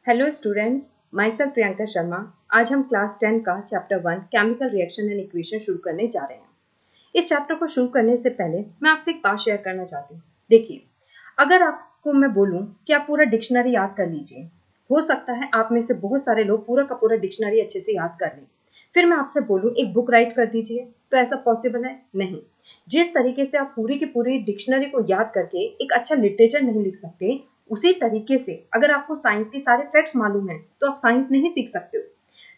Hello students, my self Priyanka Sharma. आज हम class 10 का chapter 1 chemical reaction and equation शुरू करने जा रहे हैं। इस चैप्टर को शुरू करने से पहले मैं आपसे एक बात शेयर करना चाहती हूँ। देखिए, अगर आपको मैं बोलूँ कि आप पूरा डिक्शनरी याद कर लीजिए, हो सकता है आप में से बहुत सारे लोग पूरा का पूरा डिक्शनरी अच्छे से याद कर लें। फिर मैं आपसे बोलूँ एक बुक राइट कर दीजिए, तो ऐसा पॉसिबल है? नहीं। जिस तरीके से आप पूरी की पूरी डिक्शनरी को याद करके एक अच्छा लिटरेचर नहीं लिख सकते, उसी तरीके से अगर आपको साइंस के सारे फैक्ट्स मालूम हैं तो आप साइंस नहीं सीख सकते हो।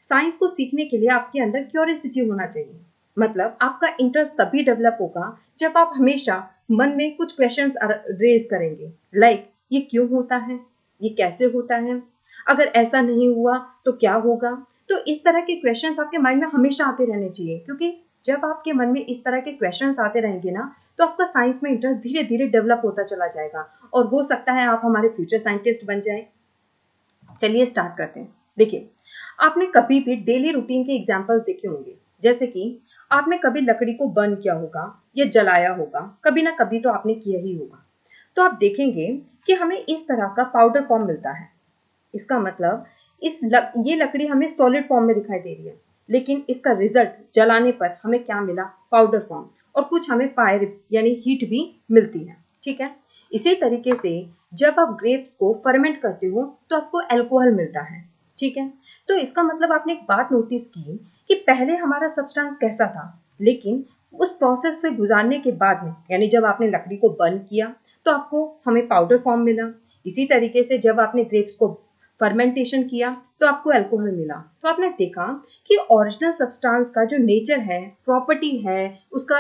साइंस को सीखने के लिए आपके अंदर क्यूरियोसिटी होना चाहिए। मतलब आपका इंटरेस्ट तभी डेवलप होगा जब आप हमेशा मन में कुछ क्वेश्चंस रेज करेंगे, लाइक ये क्यों होता है, ये कैसे होता है, अगर ऐसा नहीं हुआ तो क्या होगा। तो इस तरह के क्वेश्चंस आपके माइंड में हमेशा आते रहने चाहिए, क्योंकि जब आपके मन में इस तरह के क्वेश्चंस आते रहेंगे ना, तो आपका साइंस में इंटरेस्ट धीरे धीरे डेवलप होता चला जाएगा और हो सकता है आप हमारे फ्यूचर साइंटिस्ट बन जाएं। चलिए स्टार्ट करते हैं। देखिए, आपने कभी भी डेली रूटीन के एग्जांपल्स देखे होंगे, जैसे कि आपने कभी लकड़ी को बर्न किया होगा या जलाया होगा, कभी ना कभी तो आपने किया ही होगा। तो आप देखेंगे कि हमें इस तरह का पाउडर फॉर्म मिलता है। इसका मतलब ये लकड़ी हमें सॉलिड फॉर्म में दिखाई दे रही है, लेकिन इसका रिजल्ट जलाने पर हमें क्या मिला? Powder form. और कुछ हमें फायर यानी हीट भी मिलती है। ठीक है। इसी तरीके से जब आप ग्रेप्स को फर्मेंट करते हो तो आपको अल्कोहल मिलता है। ठीक है। तो इसका मतलब आपने एक बात नोटिस की कि पहले हमारा सब्सटेंस कैसा था, लेकिन उस प्रोसेस से गुजारने के बाद में, यानी जब आपने लकड़ी को बर्न किया तो आपको हमें पाउडर फॉर्म मिला। इसी तरीके से जब आपने ग्रेप्स को फर्मेंटेशन किया तो आपको अल्कोहल मिला। तो आपने देखा कि ओरिजिनल सब्सटेंस का जो नेचर है, प्रॉपर्टी है, उसका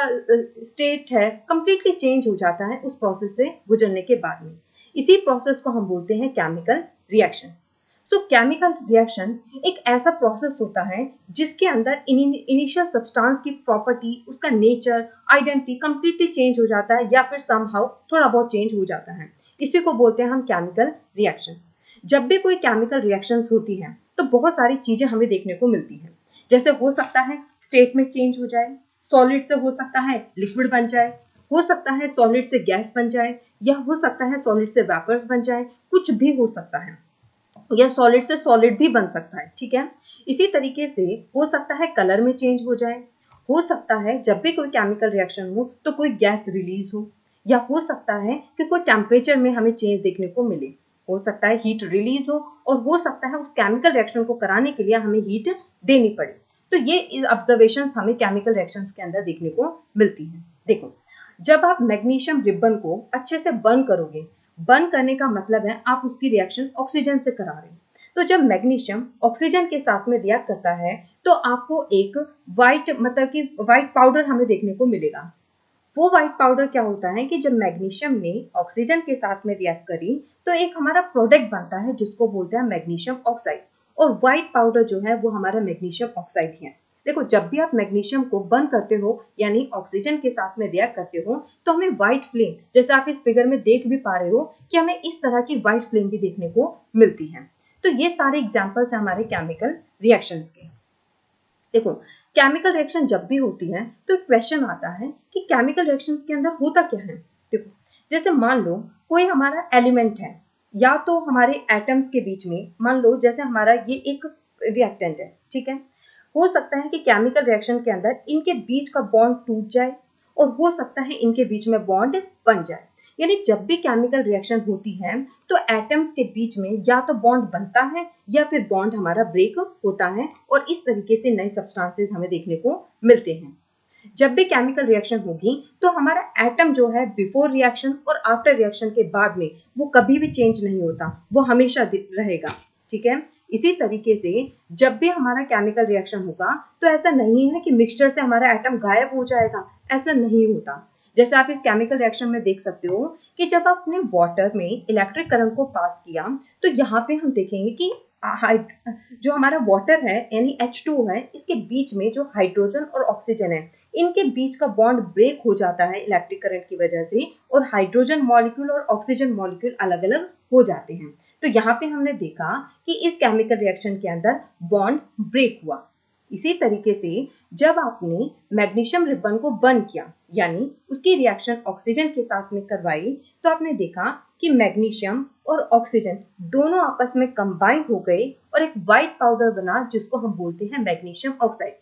स्टेट है, कंप्लीटली चेंज हो जाता है उस प्रोसेस से गुजरने के बाद में। इसी प्रोसेस को हम बोलते हैं केमिकल रिएक्शन। सो केमिकल रिएक्शन एक ऐसा प्रोसेस होता है जिसके अंदर इनिशियल सब्सटेंस की प्रॉपर्टी, उसका नेचर, आइडेंटिटी कंप्लीटली चेंज हो जाता है या फिर समहाउ थोड़ा बहुत चेंज हो जाता है। इसी को बोलते हैं हम केमिकल रिएक्शंस। जब भी कोई केमिकल रिएक्शंस होती हैं तो बहुत सारी चीजें हमें देखने को मिलती हैं। जैसे हो सकता है स्टेट में चेंज हो जाए, सॉलिड से हो सकता है लिक्विड बन जाए, हो सकता है सॉलिड से गैस बन जाए, या हो सकता है सॉलिड से वेपर्स बन जाए, कुछ भी हो सकता है, या सॉलिड से सॉलिड भी बन सकता है। ठीक है। इसी तरीके से हो सकता है कलर में चेंज हो जाए, हो सकता है जब भी कोई केमिकल रिएक्शन हो तो कोई गैस रिलीज हो, या हो सकता है कि कोई टेम्परेचर में हमें चेंज देखने को मिले, हो सकता है हीट रिलीज हो, और हो सकता है उस केमिकल रिएक्शन को कराने के लिए हमें हीट देनी पड़े। तो ये ऑब्जर्वेशंस हमें केमिकल रिएक्शंस के अंदर देखने को मिलती है। देखो, जब आप मैग्नीशियम रिबन को अच्छे से बर्न करोगे, बर्न करने का मतलब है आप उसकी रिएक्शन ऑक्सीजन से करा रहे हैं। तो जब मैग्नीशियम ऑक्सीजन के साथ में रिएक्ट करता है तो आपको एक व्हाइट, मतलब कि व्हाइट पाउडर हमें देखने को मिलेगा। वो व्हाइट पाउडर क्या होता है कि जब मैग्नीशियम ने ऑक्सीजन के साथ में रिएक्ट करी तो एक हमारा प्रोडक्ट बनता है जिसको बोलते हैं मैग्नीशियम ऑक्साइड, और व्हाइट पाउडर जो है वो हमारा मैग्नीशियम ऑक्साइड ही है। देखो, जब भी आप मैग्नीशियम को बर्न करते हो यानी ऑक्सीजन के साथ में रिएक्ट करते हो तो हमें व्हाइट फ्लेम, जैसे आप इस फिगर में देख भी पा रहे हो कि हमें इस तरह की व्हाइट फ्लेम भी देखने को मिलती है। तो ये सारे एग्जाम्पल्स हैं हमारे केमिकल रिएक्शंस के। देखो, केमिकल रिएक्शन जब भी होती है तो क्वेश्चन आता है कि केमिकल रिएक्शंस के अंदर होता क्या है। देखो, जैसे मान लो कोई हमारा एलिमेंट है, या तो हमारे एटम्स के बीच में, मान लो जैसे हमारा ये एक रिएक्टेंट है। ठीक है। हो सकता है कि केमिकल रिएक्शन के अंदर इनके बीच का बॉन्ड टूट जाए, और हो सकता है इनके बीच में बॉन्ड बन जाए। यानी जब भी केमिकल रिएक्शन होती है तो एटम्स के बीच में या तो बॉन्ड बनता है या फिर बॉन्ड हमारा ब्रेक होता है, और इस तरीके से नए सब्सटेंसेस हमें देखने को मिलते हैं। जब भी केमिकल रिएक्शन होगी तो हमारा एटम जो है बिफोर रिएक्शन और आफ्टर रिएक्शन के बाद में वो कभी भी चेंज नहीं होता, वो हमेशा रहेगा। ठीक है। इसी तरीके से जब भी हमारा केमिकल रिएक्शन होगा तो ऐसा नहीं है कि मिक्सचर से हमारा एटम गायब हो जाएगा, ऐसा नहीं होता। जैसे आप इस केमिकल रिएक्शन में देख सकते हो कि जब आपने वाटर में इलेक्ट्रिक करंट को पास किया तो यहाँ पे हम देखेंगे कि जो हमारा वाटर है यानी H2 है, इसके बीच में जो हाइड्रोजन और ऑक्सीजन है, इनके बीच का बॉन्ड ब्रेक हो जाता है इलेक्ट्रिक करंट की वजह से, और हाइड्रोजन मॉलिक्यूल और ऑक्सीजन मॉलिक्यूल अलग अलग हो जाते हैं। तो यहाँ पे हमने देखा कि इस केमिकल रिएक्शन के अंदर बॉन्ड ब्रेक हुआ। इसी तरीके से जब आपने मैग्नीशियम रिबन को बर्न किया यानी उसकी रिएक्शन ऑक्सीजन के साथ में करवाई तो आपने देखा कि मैग्नीशियम और ऑक्सीजन दोनों आपस में कंबाइन हो गए और एक व्हाइट पाउडर बना जिसको हम बोलते हैं मैग्नीशियम ऑक्साइड।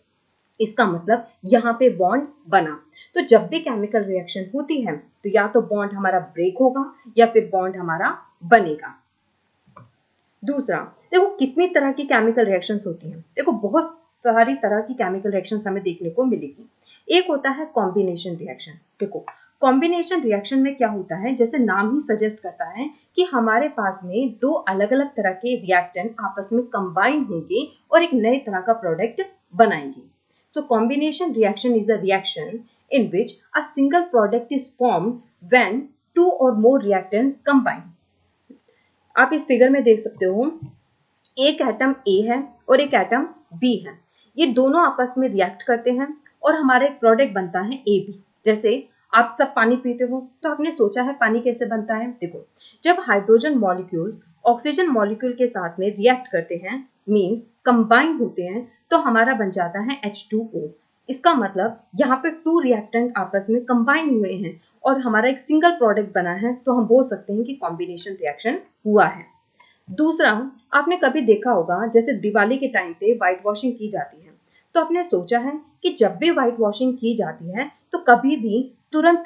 इसका मतलब यहाँ पे बॉन्ड बना। तो जब भी केमिकल रिएक्शन होती है तो या तो बॉन्ड हमारा ब्रेक होगा या फिर बॉन्ड हमारा बनेगा। दूसरा, देखो कितनी तरह की केमिकल रिएक्शंस होती हैं। देखो बहुत सारी तरह की केमिकल रिएक्शंस हमें देखने को मिलेगी। एक होता है कॉम्बिनेशन रिएक्शन। देखो कॉम्बिनेशन रिएक्शन में क्या होता है, जैसे नाम ही सजेस्ट करता है कि हमारे पास में दो अलग अलग तरह के रिएक्टेंट आपस में कंबाइन होंगे और एक नए तरह का प्रोडक्ट बनाएंगे। So combination reaction is a reaction in which a single product is formed when two or more reactants combine. आप इस फिगर में देख सकते हो एक एटम A है और एक एटम B है। ये दोनों आपस में रिएक्ट करते हैं और हमारा एक प्रोडक्ट बनता है AB। जैसे आप सब पानी पीते हो तो आपने सोचा है पानी कैसे बनता है। देखो जब हाइड्रोजन मॉलिक्यूल्स ऑक्सीजन मॉलिक्यूल के साथ में रिएक्ट करते हैं मींस कंबाइन होते हैं तो हमारा बन जाता है H2O। इसका मतलब यहाँ पे टू रिएक्टेंट आपस में कंबाइन हुए हैं और हमारा एक सिंगल प्रोडक्ट बना है तो हम बोल सकते हैं कि कॉम्बिनेशन रिएक्शन हुआ है। दूसरा, आपने कभी देखा होगा जैसे दिवाली के टाइम पे व्हाइट वॉशिंग की जाती है तो आपने सोचा है कि जब भी व्हाइट वॉशिंग की जाती है तो कभी भी तुरंत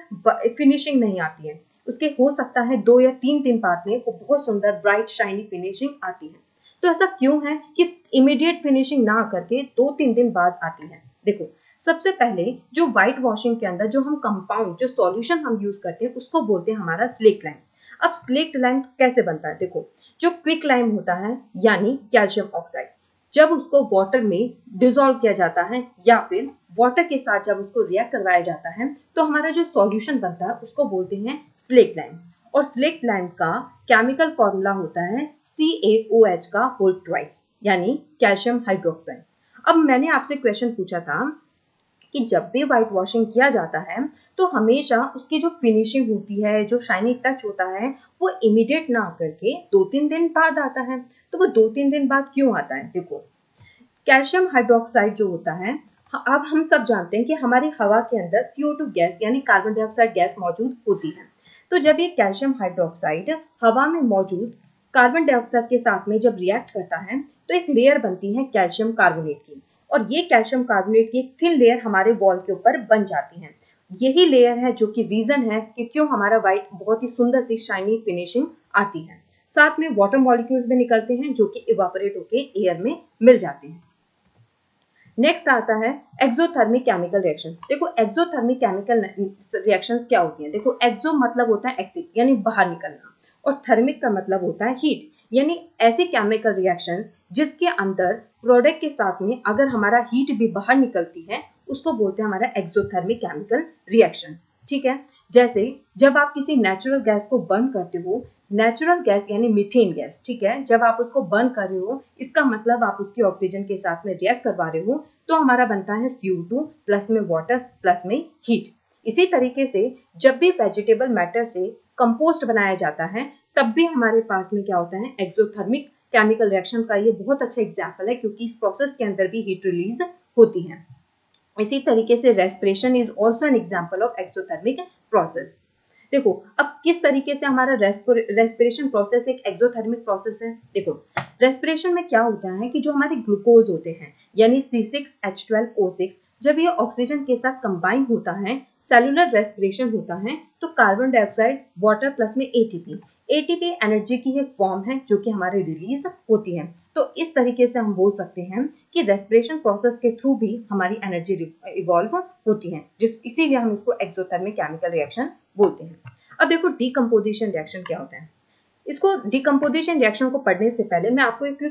फिनिशिंग नहीं आती है। उसके हो सकता है 2 या 3 दिन बाद में वो बहुत सुंदर ब्राइट शाइनी फिनिशिंग आती है। तो ऐसा क्यों है कि इमीडिएट फिनिशिंग ना करके 2-3 दिन बाद आती है। देखो सबसे पहले जो व्हाइट वॉशिंग के अंदर जो हम कंपाउंड जो सॉल्यूशन हम यूज करते हैं उसको बोलते हैं हमारा स्लेक्ट लाइम। अब स्लेक्ट लाइम कैसे बनता है, देखो जो क्विक लाइम होता है यानी कैल्शियम ऑक्साइड जब उसको वाटर में डिसॉल्व किया जाता है या फिर वाटर के साथ जब उसको रिएक्ट करवाया जाता है तो हमारा जो सॉल्यूशन बनता है उसको बोलते हैं स्लेक्ट लाइम। और स्लेक्ट लाइम का केमिकल फॉर्मूला होता है CaOH का होल ट्वाइस यानी कैल्शियम हाइड्रोक्साइड। अब मैंने आपसे क्वेश्चन पूछा था कि जब भी व्हाइट वॉशिंग किया जाता है तो हमेशा उसकी जो फिनिशिंग होती है जो शाइनी टच होता है वो इमीडिएट ना करके 2-3 दिन बाद आता है। तो वो 2-3 दिन बाद क्यों आता है, देखो कैल्शियम हाइड्रोक्साइड जो होता है अब हम सब जानते हैं कि हमारी हवा के अंदर CO2 गैस यानी कार्बन डाइऑक्साइड गैस मौजूद होती है। तो जब ये कैल्शियम हाइड्रोक्साइड हवा में मौजूद कार्बन डाइऑक्साइड के साथ में जब रिएक्ट करता है तो एक लेयर बनती है कैल्शियम कार्बोनेट की और ये कैल्शियम कार्बोनेट की एक थिन लेयर हमारे वॉल के ऊपर बन जाती है। यही लेयर है जो कि रीजन है कि क्यों हमारा व्हाइट बहुत ही सुंदर सी शाइनी फिनिशिंग आती है। साथ में वाटर मॉलिक्यूल्स भी निकलते हैं जो कि इवापोरेट होके एयर में मिल जाते हैं। नेक्स्ट आता है एक्सोथर्मिक केमिकल रिएक्शन। देखो एक्सोथर्मिक केमिकल रिएक्शंस क्या होती हैं। देखो एक्सो मतलब होता है एक्सिट यानी बाहर निकलना और थर्मिक का मतलब होता है हीट यानी ऐसी केमिकल रिएक्शंस जिसके अंदर प्रोडक्ट के साथ में अगर हमारा हीट भी बाहर निकलती है उसको बोलते हैं हमारा एक्सोथर्मिक केमिकल रिएक्शंस। ठीक है, जैसे जब आप किसी नेचुरल गैस को बर्न करते हो, नेचुरल गैस यानी मीथेन गैस, ठीक है, जब आप उसको बर्न कर रहे हो इसका मतलब आप उसकी ऑक्सीजन के साथ में रिएक्ट करवा रहे हो तो हमारा बनता है CO2 प्लस में वाटर प्लस में हीट। इसी तरीके से जब भी वेजिटेबल मैटर से कंपोस्ट बनाया जाता है तब भी हमारे पास में क्या होता है एक्सोथर्मिक केमिकल रिएक्शन का ये बहुत अच्छा एग्जाम्पल है क्योंकि इस प्रोसेस के अंदर भी हीट रिलीज होती है। इसी तरीके से respiration is also an example of exothermic process. देखो अब किस तरीके से हमारा रेस्पिरेशन प्रोसेस एक एक्सोथर्मिक प्रोसेस है। देखो रेस्पिरेशन में क्या होता है कि जो हमारे ग्लूकोज होते हैं यानी C6H12O6 जब ये ऑक्सीजन के साथ कंबाइन होता है सेलुलर रेस्पिरेशन होता है तो कार्बन डाइऑक्साइड वाटर प्लस में एटीपी एनर्जी की एक फॉर्म है जो कि हमारे रिलीज होती है। तो इस तरीके से हम बोल सकते हैं कि रेस्पिरेशन प्रोसेस के थ्रू भी हमारी एनर्जी इवॉल्व होती है इसीलिए हम इसको एक्सोथर्मिक केमिकल रिएक्शन बोलते हैं। अब देखो डीकंपोजिशन रिएक्शन क्या होता है। इसको डीकंपोजिशन रिएक्शन को पढ़ने से पहले मैं आपको एक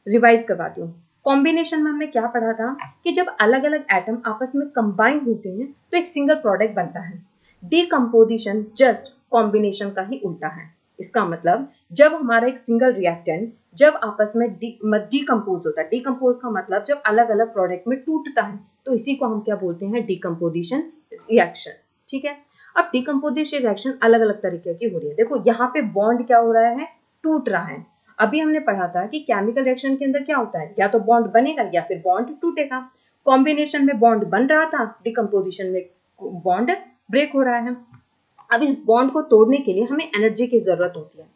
रिवाइज करवाती हूँ। कॉम्बिनेशन में हमने क्या पढ़ा था कि जब अलग अलग एटम आपस में कंबाइन होते हैं तो एक सिंगल प्रोडक्ट बनता है। डीकंपोजिशन जस्ट कॉम्बिनेशन का ही उल्टा है। इसका मतलब जब हमारा एक सिंगल रिएक्टेंट जब आपस में डीकंपोज होता है, डीकंपोज का मतलब जब अलग अलग प्रोडक्ट में टूटता है तो इसी को हम क्या बोलते हैं डीकंपोजिशन रिएक्शन। ठीक है, अब डीकंपोजिशन रिएक्शन अलग अलग तरीके की हो रही है। देखो यहाँ पे बॉन्ड क्या हो रहा है, टूट रहा है। अभी हमने पढ़ा था कि केमिकल रिएक्शन के अंदर क्या होता है या तो बॉन्ड बनेगा या फिर बॉन्ड टूटेगा। कॉम्बिनेशन में बॉन्ड बन रहा था, डिकम्पोजिशन में बॉन्ड ब्रेक हो रहा है। अब इस बॉन्ड को तोड़ने के लिए हमें एनर्जी की जरूरत होती है।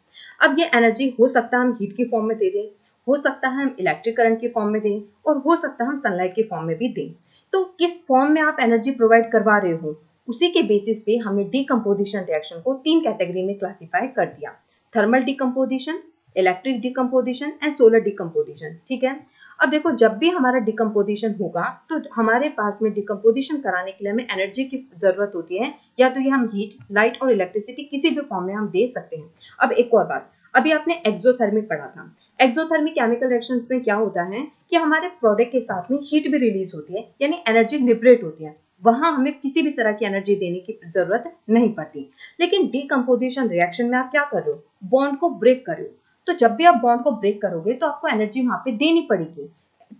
अब ये एनर्जी हो सकता है हम हीट की फॉर्म में दे दें, हो सकता है हम इलेक्ट्रिक करंट की फॉर्म में दें, और हो सकता है हम सनलाइट की फॉर्म में भी दें। तो किस फॉर्म में आप एनर्जी प्रोवाइड करवा रहे हो, उसी के बेसिस पे हमने डिकम्पोजिशन रिएक्शन को 3 कैटेगरी में क्लासिफाई कर दिया। Thermal decomposition, electric decomposition and solar decomposition. ठीक है। अब देखो, जब भी हमारा डिकम्पोजिशन होगा तो हमारे पास में डिकम्पोजिशन कराने के लिए हमें एनर्जी की जरूरत होती है, या तो ये हम हीट, लाइट और इलेक्ट्रिसिटी किसी भी फॉर्म में हम दे सकते हैं। अब एक और बात, अभी आपने एक्सोथर्मिक पढ़ा था। एक्सोथर्मिक केमिकल रिएक्शंस में क्या होता है कि हमारे प्रोडक्ट के साथ में हीट भी रिलीज होती है, यानी एनर्जी लिबरेट होती है, वहां हमें किसी भी तरह की एनर्जी देने की जरूरत नहीं पड़ती। लेकिन डिकम्पोजिशन रिएक्शन में आप क्या कर रहे हो, बॉन्ड को ब्रेक कर रहे हो। तो जब भी आप बॉन्ड को ब्रेक करोगे तो आपको एनर्जी वहां पे देनी पड़ेगी।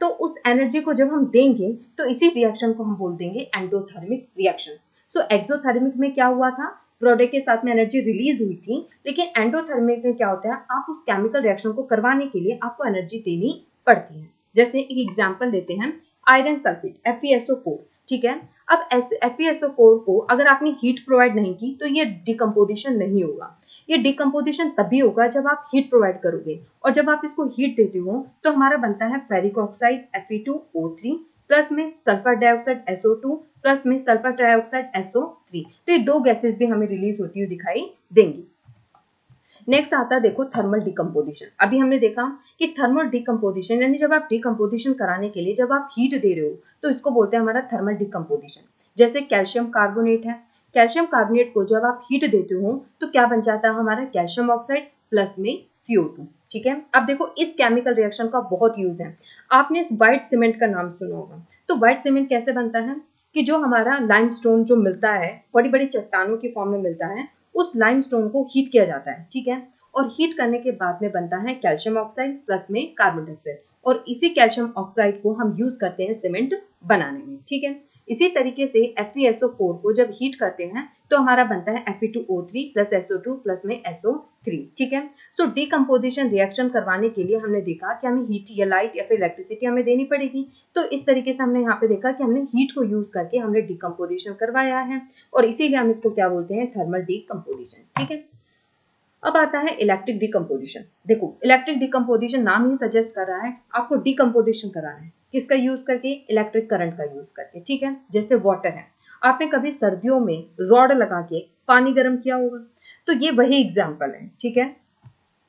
तो उस एनर्जी को जब हम देंगे तो इसी रिएक्शन को हम बोल देंगे एंडोथर्मिक रिएक्शंस। सो एक्सोथर्मिक में क्या हुआ था, प्रोडक्ट के साथ में एनर्जी रिलीज हुई थी, लेकिन एंडोथर्मिक में क्या होता है, आप उस केमिकल रिएक्शन को करवाने के लिए आपको एनर्जी देनी पड़ती है। जैसे एक एग्जांपल लेते हैं, आयरन सल्फेट FeSO4। ठीक है। अब FeSO4 को अगर आपने हीट प्रोवाइड नहीं की तो ये डिकम्पोजिशन नहीं होगा। ये डिकम्पोजिशन तभी होगा जब आप हीट प्रोवाइड करोगे, और जब आप इसको हीट देते हो तो हमारा बनता है फेरिक ऑक्साइड Fe2O3 प्लस में सल्फर डाइऑक्साइड SO2 प्लस में सल्फर ट्राइऑक्साइड SO3। तो ये दो गैसेस भी हमें रिलीज होती हुई दिखाई देंगी। नेक्स्ट आता है देखो थर्मल डिकम्पोजिशन। अभी हमने देखा कि थर्मल डिकम्पोजिशन यानी जब आप डिकम्पोजिशन कराने के लिए जब आप हीट दे रहे हो तो इसको बोलते हैं हमारा थर्मल डिकम्पोजिशन। जैसे कैल्शियम कार्बोनेट है, कैल्शियम कार्बोनेट को जब आप हीट देते हो तो क्या बन जाता है हमारा कैल्शियम ऑक्साइड प्लस में CO2। ठीक है। अब देखो, इस केमिकल रिएक्शन का बहुत यूज है। आपने इस व्हाइट सीमेंट का नाम सुना होगा। तो व्हाइट सीमेंट कैसे बनता है कि जो हमारा लाइमस्टोन जो मिलता है, बड़ी बड़ी चट्टानों की फॉर्म में मिलता है, उस लाइमस्टोन को हीट किया जाता है। ठीक है। और हीट करने के बाद में बनता है कैल्शियम ऑक्साइड प्लस में कार्बन डाइऑक्साइड, और इसी कैल्शियम ऑक्साइड को हम यूज करते हैं सीमेंट बनाने में। ठीक है। इसी तरीके से FeSO4 को जब हीट करते हैं तो हमारा बनता है Fe2O3 प्लस SO2 प्लस में SO3। ठीक है। सो डिकम्पोजिशन रिएक्शन करवाने के लिए हमने देखा कि हमें हीट या लाइट या फिर इलेक्ट्रिसिटी हमें देनी पड़ेगी। तो इस तरीके से हमने यहाँ पे देखा कि हमने हीट को यूज करके हमने डिकम्पोजिशन करवाया है, और इसीलिए हम इसको क्या बोलते हैं, थर्मल डिकम्पोजिशन। ठीक है। अब आता है इलेक्ट्रिक डिकम्पोजिशन। देखो, इलेक्ट्रिक डिकम्पोजिशन नाम ही सजेस्ट कर रहा है आपको डिकम्पोजिशन कराना है, किसका यूज करके, इलेक्ट्रिक करंट का यूज करके। ठीक है। जैसे वाटर है, आपने कभी सर्दियों में रॉड लगा के पानी गर्म किया होगा, तो ये वही एग्जाम्पल है। ठीक है।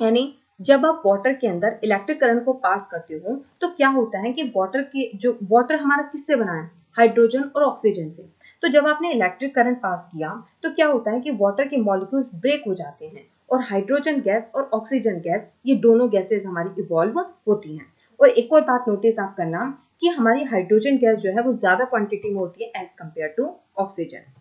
यानी जब आप वाटर के अंदर इलेक्ट्रिक करंट को पास करते हो तो क्या होता है कि वाटर हमारा किससे बना है, हाइड्रोजन और ऑक्सीजन से। तो जब आपने इलेक्ट्रिक करंट पास किया तो क्या होता है कि वाटर के मॉलिक्यूल्स ब्रेक हो जाते हैं, और हाइड्रोजन गैस और ऑक्सीजन गैस, ये दोनों गैसेस हमारी इवॉल्व होती हैं। और एक और बात नोटिस आप करना कि हमारी हाइड्रोजन गैस जो है वो ज्यादा क्वांटिटी में होती है as compare to oxygen.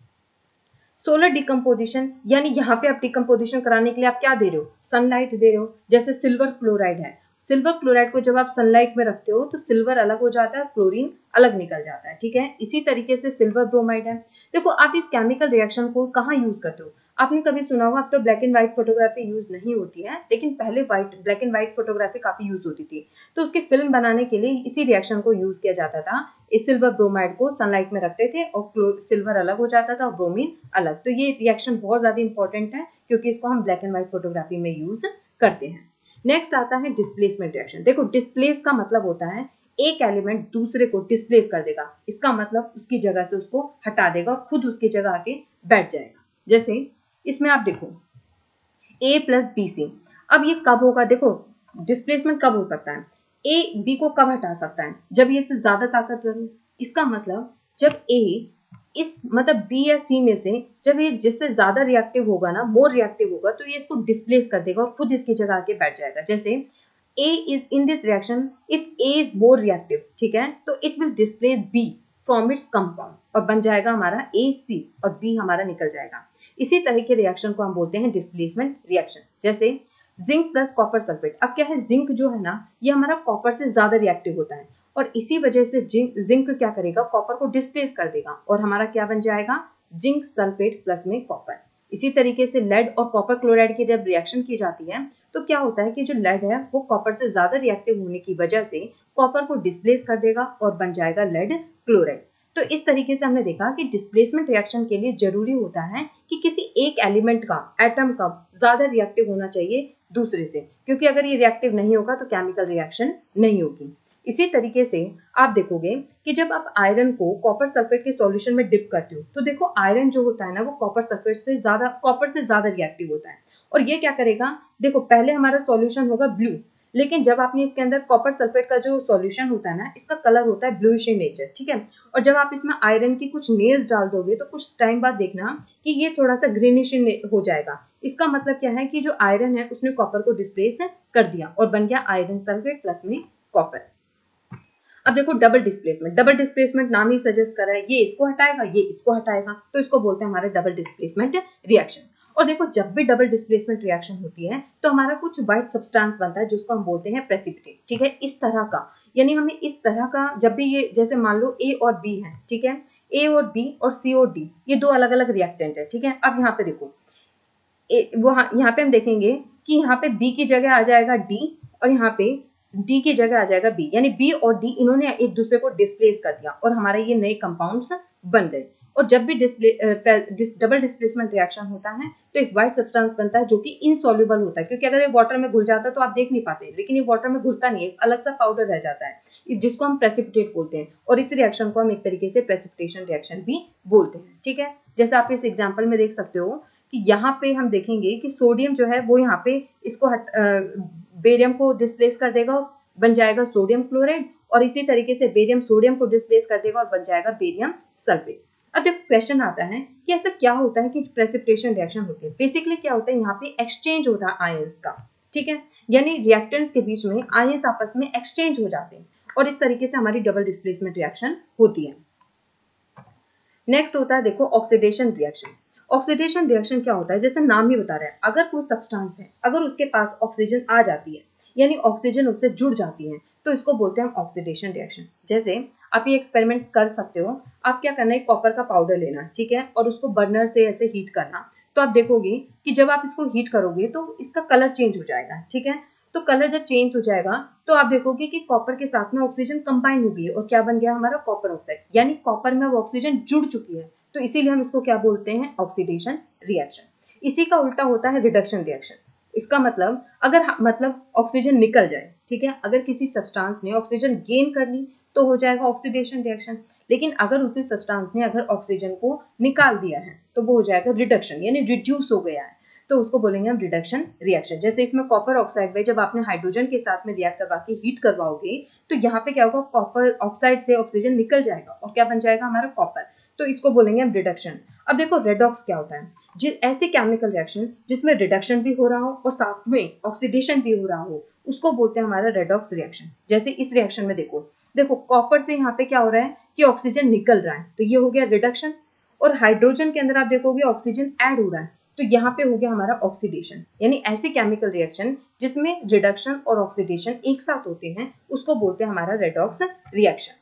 Solar decomposition, यानी यहाँ पे आप डिकम्पोजिशन कराने के लिए आप क्या दे रहे हो, सनलाइट दे रहे हो। जैसे सिल्वर क्लोराइड है, सिल्वर क्लोराइड को जब आप सनलाइट में रखते हो तो सिल्वर अलग हो जाता है, क्लोरीन अलग निकल जाता है। ठीक है। इसी तरीके से सिल्वर ब्रोमाइड है। देखो, आप इस केमिकल रिएक्शन को कहाँ यूज करते हो, आपने कभी सुना होगा, अब तो black and white photography use नहीं होती है, लेकिन पहले ब्लैक एंड व्हाइट फोटोग्राफी काफी यूज होती थी। तो उसकी फिल्म बनाने के लिए इसी रिएक्शन को यूज किया जाता था। इस सिल्वर ब्रोमाइड को सनलाइट में रखते थे और सिल्वर अलग हो जाता था और ब्रोमीन अलग। तो ये रिएक्शन बहुत ज्यादा इंपॉर्टेंट है क्योंकि इसको हम ब्लैक एंड व्हाइट फोटोग्राफी में यूज करते हैं। नेक्स्ट आता है डिस्प्लेसमेंट रिएक्शन। देखो, डिस्प्लेस का मतलब होता है एक एलिमेंट दूसरे को डिस्प्लेस कर देगा, इसका मतलब उसकी जगह से उसको हटा देगा और खुद उसकी जगह आके बैठ जाएगा। जैसे इसमें आप देखो A प्लस बी सी। अब ये कब होगा, देखो डिस्प्लेसमेंट कब हो सकता है, A B को कब हटा सकता है, जब ये इससे ज्यादा ताकतवर हो। इसका मतलब जब A इस मतलब B या C में से जब ये जिससे ज्यादा रिएक्टिव होगा ना, मोर रिएक्टिव होगा, तो ये इसको डिस्प्लेस कर देगा और खुद इसकी जगह आके बैठ जाएगा। जैसे A is in this reaction if A is more reactive, ठीक है, तो it will displace B from its compound और बन जाएगा हमारा AC और B हमारा निकल जाएगा। इसी तरह के रिएक्शन को हम बोलते हैं डिस्प्लेसमेंट रिएक्शन। जैसे जिंक प्लस कॉपर सल्फेट। अब क्या है, जिंक जो है ना, ये हमारा कॉपर से ज्यादा रिएक्टिव होता है, और इसी वजह से जिंक क्या करेगा, कॉपर को डिस्प्लेस कर देगा और हमारा क्या बन जाएगा, जिंक सल्फेट प्लस में कॉपर। इसी तरीके से लेड और कॉपर क्लोराइड की जब रिएक्शन की जाती है तो क्या होता है कि जो लेड है वो कॉपर से ज्यादा रिएक्टिव होने की वजह से कॉपर को डिस्प्लेस कर देगा और बन जाएगा लेड क्लोराइड। तो इस तरीके से हमने देखा कि डिस्प्लेसमेंट रिएक्शन के लिए जरूरी होता है कि किसी एक एलिमेंट का, एटम का ज्यादा रिएक्टिव होना चाहिए दूसरे से, क्योंकि अगर ये रिएक्टिव नहीं होगा तो केमिकल रिएक्शन नहीं होगी। इसी तरीके से आप देखोगे कि जब आप आयरन को कॉपर सल्फेट के सॉल्यूशन में डिप करते हो तो देखो आयरन जो होता है ना वो कॉपर सल्फेट से ज्यादा, कॉपर से ज्यादा रिएक्टिव होता है। और ये क्या करेगा, देखो पहले हमारा सॉल्यूशन होगा ब्लू, लेकिन जब आपने इसके अंदर कॉपर सल्फेट का जो सॉल्यूशन होता है ना, इसका कलर होता है ब्लूइश इन नेचर, ठीक है। और जब आप इसमें आयरन की कुछ नेल्स डाल दोगे तो कुछ टाइम बाद देखना कि ये थोड़ा सा ग्रीनिश हो जाएगा। इसका मतलब क्या है कि जो आयरन है उसने कॉपर को डिस्प्लेस कर दिया और बन गया आयरन सल्फेट प्लस में कॉपर। अब देखो डबल डिस्प्लेसमेंट, डबल डिस्प्लेसमेंट नाम ही सजेस्ट कर रहा है, ये इसको हटाएगा ये इसको हटाएगा, तो इसको बोलते हैं हमारा डबल डिस्प्लेसमेंट रिएक्शन। और देखो जब भी डबल डिस्प्लेसमेंट रिएक्शन होती है तो हमारा कुछ व्हाइट सब्सटेंस बनता है जिसको हम बोलते हैं प्रेसिपिटेट, ठीक है, इस तरह का। यानी हमें इस तरह का, जब भी ये जैसे मान लो ए और बी है, ठीक है, ए और बी और सी और डी ये दो अलग अलग रिएक्टेंट है, ठीक है। अब यहाँ पे देखो यहाँ पे हम देखेंगे कि यहाँ पे बी की जगह आ जाएगा डी और यहाँ पे डी की जगह आ जाएगा बी, यानी बी और डी इन्होंने एक दूसरे को डिस्प्लेस कर दिया और हमारे ये नए कंपाउंड्स बन गए। और जब भी डबल डिस्प्लेसमेंट रिएक्शन होता है तो एक व्हाइट सब्सटेंस बनता है जो कि इनसॉल्युबल होता है, क्योंकि अगर ये वाटर में घुल जाता है तो आप देख नहीं पाते, लेकिन ये वाटर में घुलता नहीं है, अलग सा पाउडर रह जाता है जिसको हम प्रेसिपिटेट बोलते हैं। और इस रिएक्शन को हम एक तरीके से प्रेसिपिटेशन रिएक्शन भी बोलते हैं, ठीक है। जैसे आप इस एग्जाम्पल में देख सकते हो कि यहाँ पे हम देखेंगे कि सोडियम जो है वो यहाँ पे इसको बेरियम को डिस्प्लेस कर देगा, बन जाएगा सोडियम क्लोराइड, और इसी तरीके से बेरियम सोडियम को डिस्प्लेस कर देगा और बन जाएगा बेरियम सल्फेट। अब जब क्वेश्चन आता है कि ऐसा क्या होता है कि प्रेसिपिटेशन रिएक्शन होती है, बेसिकली क्या होता है, यहाँ पे एक्सचेंज होता है आयंस का, ठीक है, यानी रिएक्टेंट्स के बीच में आयंस आपस में एक्सचेंज हो जाते हैं और इस तरीके से हमारी डबल डिस्प्लेसमेंट रिएक्शन होती है। नेक्स्ट होता है देखो ऑक्सीडेशन रिएक्शन। ऑक्सीडेशन रिएक्शन क्या होता है, जैसे नाम ही बता रहा है, अगर कोई सब्सटेंस है अगर उसके पास ऑक्सीजन आ जाती है यानी ऑक्सीजन उससे जुड़ जाती है तो इसको बोलते हैं ऑक्सीडेशन रिएक्शन। जैसे आप ये एक्सपेरिमेंट कर सकते हो, आप क्या करना है, कॉपर का पाउडर लेना, ठीक है, और उसको बर्नर से ऐसे हीट करना, तो आप देखोगे कि जब आप इसको हीट करोगे तो इसका कलर चेंज हो जाएगा, ठीक है। तो कलर जब चेंज हो जाएगा तो आप देखोगे कि कॉपर के साथ में ऑक्सीजन कंबाइन हो गई और क्या बन गया हमारा कॉपर ऑक्साइड, यानी कॉपर में वो ऑक्सीजन जुड़ चुकी है, तो इसीलिए हम इसको क्या बोलते हैं, ऑक्सीडेशन रिएक्शन। इसी का उल्टा होता है रिडक्शन रिएक्शन। इसका मतलब अगर ऑक्सीजन निकल जाए, ठीक है, अगर किसी सब्सटेंस ने ऑक्सीजन गेन कर ली तो हो जाएगा ऑक्सीडेशन रिएक्शन, लेकिन अगर उसी सब्सटेंस ने अगर ऑक्सीजन को निकाल दिया है तो वो हो जाएगा रिडक्शन, यानी रिड्यूस हो गया है, तो उसको बोलेंगे हम रिडक्शन रिएक्शन। जैसे इसमें कॉपर ऑक्साइड में जब आपने हाइड्रोजन के साथ में रिएक्ट करवा के हीट करवाओगे तो यहाँ पे क्या होगा, कॉपर ऑक्साइड से ऑक्सीजन निकल जाएगा और क्या बन जाएगा हमारा कॉपर, तो इसको बोलेंगे हम रिडक्शन। अब देखो रेडॉक्स क्या होता है, ऐसे केमिकल रिएक्शन जिसमें रिडक्शन भी हो रहा हो और साथ में ऑक्सीडेशन भी हो रहा हो उसको बोलते हैं हमारा रेडॉक्स रिएक्शन। जैसे इस रिएक्शन में देखो कॉपर से यहाँ पे क्या हो रहा है कि ऑक्सीजन निकल रहा है तो ये हो गया रिडक्शन, और हाइड्रोजन के अंदर आप देखोगे ऑक्सीजन ऐड हो रहा है तो यहाँ पे हो गया हमारा ऑक्सीडेशन। यानी ऐसे केमिकल रिएक्शन जिसमें रिडक्शन और ऑक्सीडेशन एक साथ होते हैं उसको बोलते हैं हमारा रेडॉक्स रिएक्शन।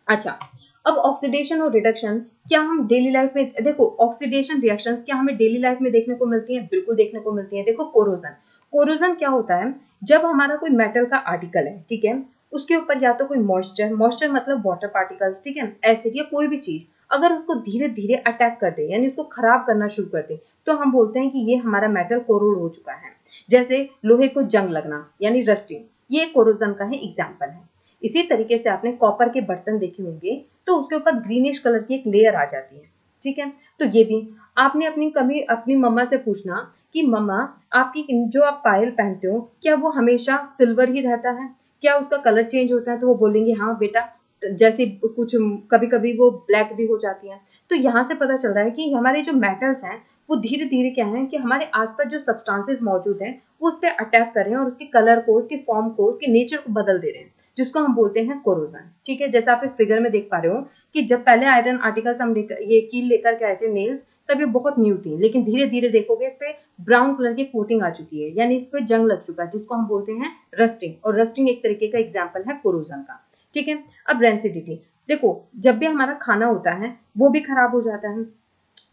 अच्छा, अब ऑक्सीडेशन और रिडक्शन क्या हम डेली लाइफ में, देखो ऑक्सीडेशन रिएक्शंस क्या हमें डेली लाइफ में देखने को मिलती हैं, बिल्कुल देखने को मिलती हैं। देखो कोरोजन, कोरोजन क्या होता है, जब हमारा कोई मेटल का आर्टिकल है, ठीक है, उसके ऊपर या तो कोई मॉइस्चर मतलब वाटर पार्टिकल्स, ठीक है, एसिड या कोई भी चीज अगर उसको धीरे धीरे अटैक कर दे यानी उसको खराब करना शुरू कर दे तो हम बोलते हैं कि ये हमारा मेटल कोरोड हो चुका है। जैसे लोहे को जंग लगना यानी रस्टिंग, ये कोरोजन का ही एग्जाम्पल है। इसी तरीके से आपने कॉपर के बर्तन देखे होंगे तो उसके ऊपर ग्रीनिश कलर की एक लेयर आ जाती है, ठीक है, तो ये भी आपने अपनी मम्मा से पूछना कि मम्मा आपकी जो आप पायल पहनते हो क्या वो हमेशा सिल्वर ही रहता है, क्या उसका कलर चेंज होता है, तो वो बोलेंगे हाँ बेटा, जैसे कुछ कभी कभी वो ब्लैक भी हो जाती है। तो यहाँ से पता चल रहा है कि हमारे जो मेटल्स हैं वो धीरे धीरे क्या है कि हमारे आसपास जो सब्सटेंसेस मौजूद हैं वो उस पर अटैक कर रहे हैं और उसके कलर को, उसके फॉर्म को, उसके नेचर को बदल दे रहे हैं, जिसको हम बोलते हैं कोरोजन, ठीक है। जैसे आप इस फिगर में देख पा रहे हो कि जब पहले आयरन आर्टिकल्स हम ये कील लेकर के आए थे नेल्स, तब ये बहुत न्यू थी, लेकिन धीरे धीरे देखोगे इस पे ब्राउन कलर की कोटिंग आ चुकी है, यानी इस पे जंग लग चुका है, जिसको हम बोलते हैं रस्टिंग, और रस्टिंग एक तरीके का एग्जाम्पल है कोरोजन का, ठीक है। अब रेंसिडिटी, देखो जब भी हमारा खाना होता है वो भी खराब हो जाता है,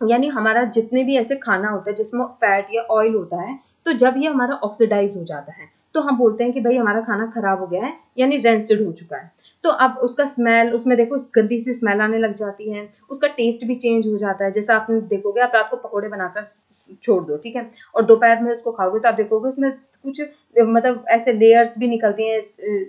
यानी हमारा जितने भी ऐसे खाना होता है जिसमें फैट या ऑयल होता है तो जब ये हमारा ऑक्सीडाइज हो जाता है तो हम बोलते हैं कि भाई हमारा खाना खराब हो गया है यानी रेंसिड हो चुका है। तो अब उसका स्मेल, उसमें देखो गंदी सी स्मेल आने लग जाती है, उसका टेस्ट भी चेंज हो जाता है। जैसा आपने देखोगे, आप रात को पकौड़े बनाकर छोड़ दो, ठीक है, और दोपहर में उसको खाओगे तो आप देखोगे उसमें कुछ मतलब ऐसे लेयर्स भी निकलती हैं,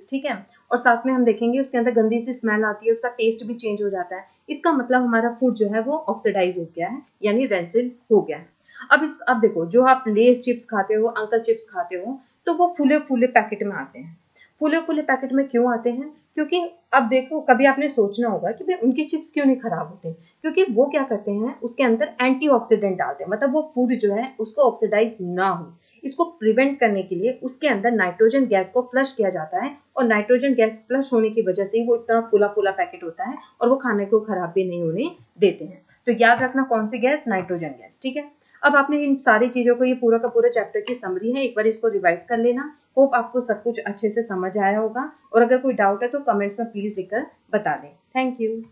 ठीक है, और साथ में हम देखेंगे उसके अंदर गंदी सी स्मेल आती है, उसका टेस्ट भी चेंज हो जाता है। इसका मतलब हमारा फूड जो है वो ऑक्सीडाइज हो गया है, यानी रेंसिड हो गया है। अब देखो, जो आप लेस चिप्स खाते हो, अंकल चिप्स खाते हो, तो वो फूले फूले पैकेट में आते हैं। फूले फूले पैकेट में क्यों आते हैं? क्योंकि अब देखो, कभी आपने सोचना होगा कि भाई उनकी चिप्स क्यों नहीं खराब होते, क्योंकि वो क्या करते हैं, उसके अंदर एंटीऑक्सीडेंट डालते हैं, मतलब वो फूड जो है उसको ऑक्सीडाइज ना हो, इसको प्रिवेंट करने के लिए उसके अंदर नाइट्रोजन गैस को फ्लश किया जाता है, और नाइट्रोजन गैस फ्लश होने की वजह से वो इतना फूला फूला पैकेट होता है, और वो खाने को खराब भी नहीं होने देते हैं। तो याद रखना, कौन सी गैस? नाइट्रोजन गैस, ठीक है। अब आपने इन सारी चीजों को, ये पूरा का पूरा चैप्टर की समरी है, एक बार इसको रिवाइज कर लेना। होप आपको सब कुछ अच्छे से समझ आया होगा, और अगर कोई डाउट है तो कमेंट्स में प्लीज लिखकर बता दें। Thank you.